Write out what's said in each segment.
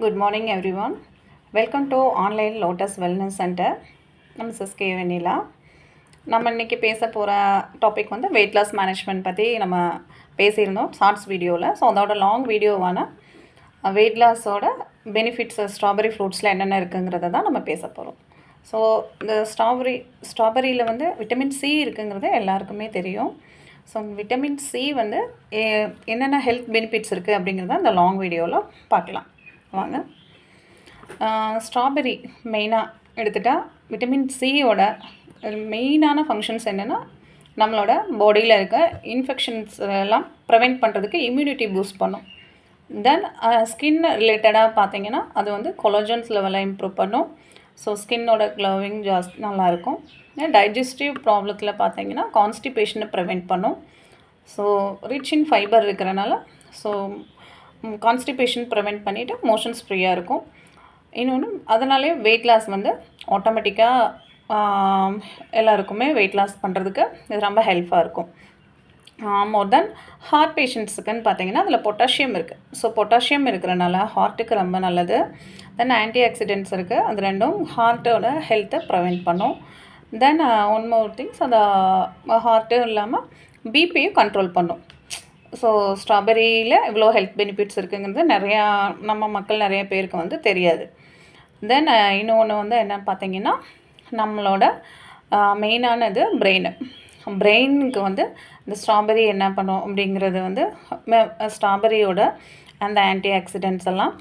Good morning everyone. Welcome to Online Lotus Wellness Center. I'm Mrs. K. Vanilla. நம்ம இன்றைக்கி பேச போகிற topic வந்து வெயிட் லாஸ் மேனேஜ்மெண்ட் பற்றி நம்ம பேசியிருந்தோம் ஷார்ட்ஸ் வீடியோவில். ஸோ அதோட லாங் வீடியோவான வெயிட் லாஸோட பெனிஃபிட்ஸ் ஸ்ட்ராபெரி ஃப்ரூட்ஸில் என்னென்ன இருக்குங்கிறத தான் நம்ம பேச போகிறோம். ஸோ இந்த ஸ்ட்ராபெரியில் வந்து விட்டமின் சி இருக்குங்கிறது எல்லாருக்குமே தெரியும். ஸோ விட்டமின் சி வந்து என்னென்ன ஹெல்த் பெனிஃபிட்ஸ் இருக்குது அப்படிங்கிறத இந்த லாங் வீடியோவில் பார்க்கலாம் வாங்க. ஸ்ட்ராபெரி மெயினாக எடுத்துட்டால் விட்டமின் சியோட மெயினான ஃபங்க்ஷன்ஸ் என்னென்னா நம்மளோட பாடியில் இருக்க இன்ஃபெக்ஷன்ஸ் எல்லாம் ப்ரிவெண்ட் பண்ணுறதுக்கு இம்யூனிட்டி பூஸ்ட் பண்ணும். தென் ஸ்கின் ரிலேட்டடாக பார்த்தீங்கன்னா அது வந்து கொலோஜன்ஸ் லெவலை இம்ப்ரூவ் பண்ணும். ஸோ ஸ்கின்னோட க்ளோவிங் நல்லாயிருக்கும். டைஜஸ்டிவ் ப்ராப்ளத்தில் பார்த்தீங்கன்னா கான்ஸ்டிபேஷனை ப்ரிவெண்ட் பண்ணும். ஸோ ரிச் இன் ஃபைபர் இருக்கிறனால ஸோ கான்ஸ்டிபேஷன் ப்ரிவெண்ட் பண்ணிவிட்டு மோஷன்ஸ் ஃப்ரீயாக இருக்கும். இன்னொன்று அதனாலே வெயிட் லாஸ் வந்து ஆட்டோமேட்டிக்காக எல்லாருக்குமே வெயிட் லாஸ் பண்ணுறதுக்கு இது ரொம்ப ஹெல்ப்பாக இருக்கும். மோர் தென் ஹார்ட் பேஷண்ட்ஸுக்குன்னு பார்த்தீங்கன்னா அதில் பொட்டாசியம் இருக்குது. ஸோ பொட்டாசியம் இருக்கிறனால ஹார்ட்டுக்கு ரொம்ப நல்லது. தென் ஆன்டி ஆக்சிடென்ட்ஸ் இருக்குது. அது ரெண்டும் ஹார்ட்டோட ஹெல்த்தை ப்ரிவெண்ட் பண்ணும். தென் ஒன் மோர் திங்ஸ் அந்த ஹார்ட்டும் இல்லாமல் பிபியும் கண்ட்ரோல் பண்ணும். ஸோ ஸ்ட்ராபெரியில் இவ்வளோ ஹெல்த் பெனிஃபிட்ஸ் இருக்குங்கிறது நம்ம மக்கள் நிறைய பேருக்கு வந்து தெரியாது. தென் இன்னொன்று வந்து என்ன பார்த்தீங்கன்னா நம்மளோட மெயினானது பிரெயினுக்கு வந்து இந்த ஸ்ட்ராபெரி என்ன பண்ணும் அப்படிங்கிறது வந்து ஸ்ட்ராபெரியோட அந்த ஆன்டி ஆக்சிடென்ட்ஸ் எல்லாம்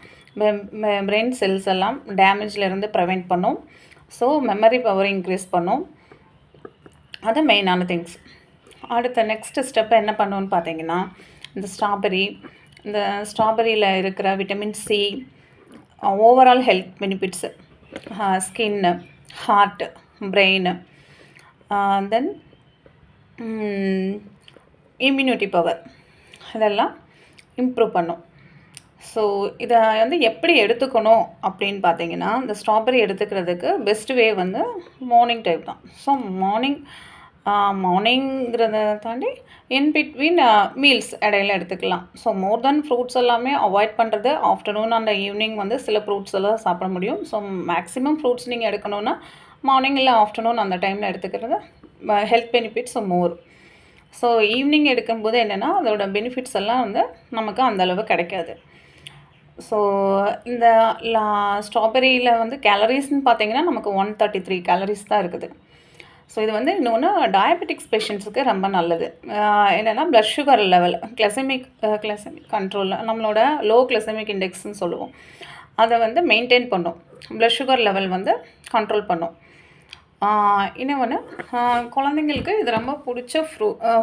பிரெயின் செல்ஸ் எல்லாம் டேமேஜ்லேருந்து ப்ரிவெண்ட் பண்ணும். ஸோ மெமரி பவர் இன்க்ரீஸ் பண்ணும். அது மெயினான திங்ஸ். அடுத்த நெக்ஸ்ட் ஸ்டெப் என்ன பண்ணுன்னு பார்த்தீங்கன்னா இந்த ஸ்ட்ராபெரியில் இருக்கிற vitamin C overall health benefits skin, heart, brain, then immunity power இதெல்லாம் இம்ப்ரூவ் பண்ணும். ஸோ இதை வந்து எப்படி எடுத்துக்கணும் அப்படின்னு பார்த்தீங்கன்னா இந்த ஸ்ட்ராபெரி எடுத்துக்கிறதுக்கு பெஸ்ட் வே வந்து மார்னிங் டைம் தான். ஸோ மார்னிங்கிறத தாண்டி இன் பிட்வீன் மீல்ஸ் இடையில எடுத்துக்கலாம். ஸோ மோர் தென் ஃப்ரூட்ஸ் எல்லாமே அவாய்ட் பண்ணுறது ஆஃப்டர்நூன் அண்ட் ஈவினிங் வந்து சில ஃப்ரூட்ஸ் எல்லாம் சாப்பிட முடியும். ஸோ மேக்ஸிமம் ஃப்ரூட்ஸ் நீங்கள் எடுக்கணுன்னா மார்னிங் இல்லை ஆஃப்டர்நூன் அந்த டைமில் எடுத்துக்கிறது ஹெல்த் பெனிஃபிட்ஸ் மோர். ஸோ ஈவினிங் எடுக்கும்போது என்னென்னா அதோட பெனிஃபிட்ஸ் எல்லாம் வந்து நமக்கு அந்தளவு கிடைக்காது. ஸோ இந்த ஸ்ட்ராபெரியில் வந்து கேலரிஸ்ன்னு பார்த்தீங்கன்னா நமக்கு 133 கேலரிஸ் தான் இருக்குது. ஸோ இது வந்து இன்னொன்று டயபெட்டிக்ஸ் பேஷண்ட்ஸுக்கு ரொம்ப நல்லது. என்னென்னா ப்ளட் சுகர் லெவல் கிளைசெமிக் கண்ட்ரோலில் நம்மளோட லோ கிளைசெமிக் இண்டெக்ஸ்ன்னு சொல்லுவோம். அதை வந்து மெயின்டைன் பண்ணும். ப்ளட் சுகர் லெவல் வந்து கண்ட்ரோல் பண்ணும். இன்னொன்று குழந்தைங்களுக்கு இது ரொம்ப பிடிச்ச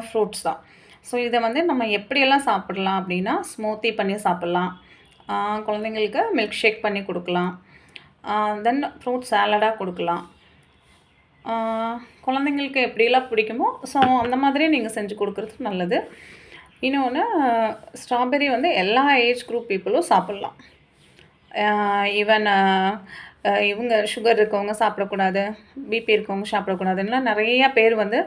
ஃப்ரூட்ஸ் தான். ஸோ இதை வந்து நம்ம எப்படியெல்லாம் சாப்பிடலாம் அப்படின்னா ஸ்மூத்தி பண்ணி சாப்பிட்லாம். குழந்தைங்களுக்கு மில்க் ஷேக் பண்ணி கொடுக்கலாம். தென் ஃப்ரூட் சாலடாக கொடுக்கலாம். குழந்தைங்களுக்கு எப்படிலாம் பிடிக்குமோ ஸோ அந்த மாதிரி நீங்கள் செஞ்சு கொடுக்குறது நல்லது. இன்னொன்று ஸ்ட்ராபெரி வந்து எல்லா ஏஜ் குரூப் பீப்புளும் சாப்பிட்லாம். ஈவன் இவங்க சுகர் இருக்கவங்க சாப்பிடக்கூடாது, பிபி இருக்கவங்க சாப்பிடக்கூடாதுன்னா நிறையா பேர் வந்து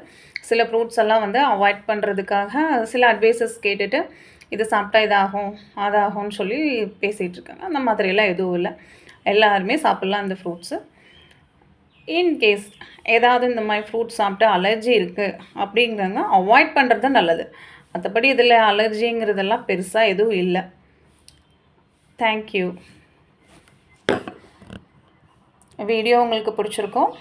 சில ஃப்ரூட்ஸ் எல்லாம் வந்து அவாய்ட் பண்ணுறதுக்காக சில அட்வைசஸ் கேட்டுட்டு இது சாப்பிட்டா இதாகும் அதாகும்னு சொல்லி பேசிகிட்டு இருக்காங்க. அந்த மாதிரியெல்லாம் எதுவும் இல்லை. எல்லாருமே சாப்பிட்லாம் இந்த ஃப்ரூட்ஸு. இன்கேஸ் ஏதாவது இந்த மாதிரி ஃப்ரூட்ஸ் சாப்பிட்டு அலர்ஜி இருக்குது அப்படிங்கிறவங்க அவாய்ட் பண்ணுறது தான் நல்லது. மற்றபடி இதில் அலர்ஜிங்கிறதெல்லாம் பெருசாக எதுவும் இல்லை. தேங்க்யூ. வீடியோ உங்களுக்கு பிடிச்சிருக்கோம்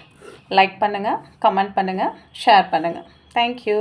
லைக் பண்ணுங்கள், கமெண்ட் பண்ணுங்கள், ஷேர் பண்ணுங்கள். தேங்க்யூ.